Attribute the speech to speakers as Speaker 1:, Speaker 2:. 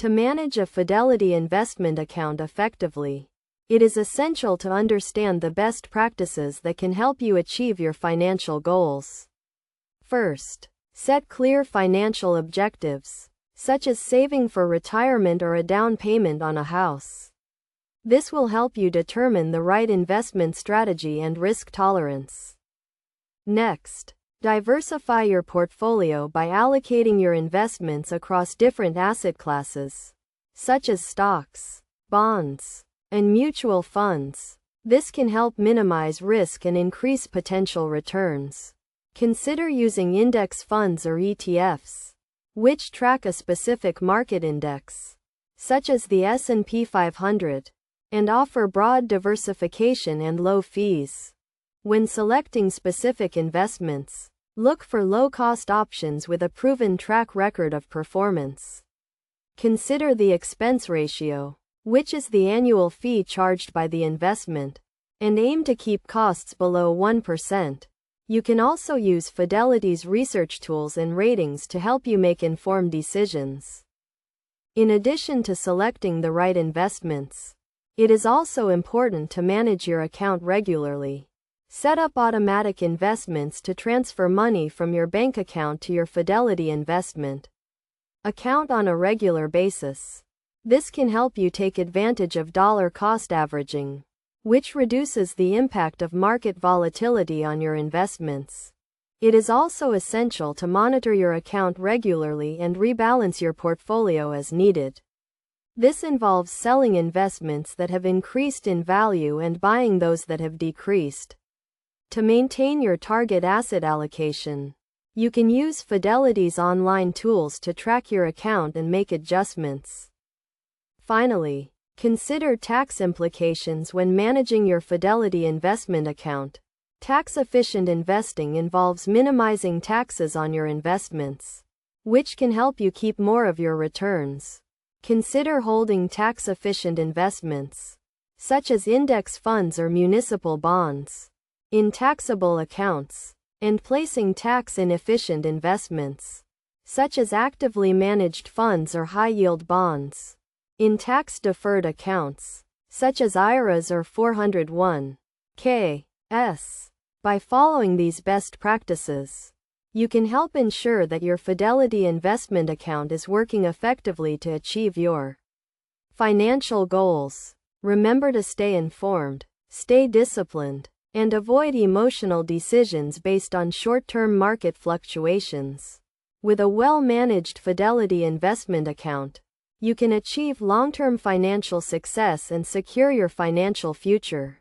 Speaker 1: To manage a Fidelity investment account effectively, it is essential to understand the best practices that can help you achieve your financial goals. First, set clear financial objectives, such as saving for retirement or a down payment on a house. This will help you determine the right investment strategy and risk tolerance. Next, diversify your portfolio by allocating your investments across different asset classes, such as stocks, bonds, and mutual funds. This can help minimize risk and increase potential returns. Consider using index funds or ETFs, which track a specific market index, such as the S&P 500, and offer broad diversification and low fees. When selecting specific investments, look for low-cost options with a proven track record of performance. Consider the expense ratio, which is the annual fee charged by the investment, and aim to keep costs below 1%. You can also use Fidelity's research tools and ratings to help you make informed decisions. In addition to selecting the right investments, it is also important to manage your account regularly. Set up automatic investments to transfer money from your bank account to your Fidelity investment account on a regular basis. This can help you take advantage of dollar cost averaging, which reduces the impact of market volatility on your investments. It is also essential to monitor your account regularly and rebalance your portfolio as needed. This involves selling investments that have increased in value and buying those that have decreased. To maintain your target asset allocation, you can use Fidelity's online tools to track your account and make adjustments. Finally, consider tax implications when managing your Fidelity investment account. Tax-efficient investing involves minimizing taxes on your investments, which can help you keep more of your returns. Consider holding tax-efficient investments, such as index funds or municipal bonds, in taxable accounts, and placing tax-inefficient investments, such as actively managed funds or high-yield bonds, in tax-deferred accounts, such as IRAs or 401(k)s. By following these best practices, you can help ensure that your Fidelity investment account is working effectively to achieve your financial goals. Remember to stay informed, stay disciplined, and avoid emotional decisions based on short-term market fluctuations. With a well-managed Fidelity investment account, you can achieve long-term financial success and secure your financial future.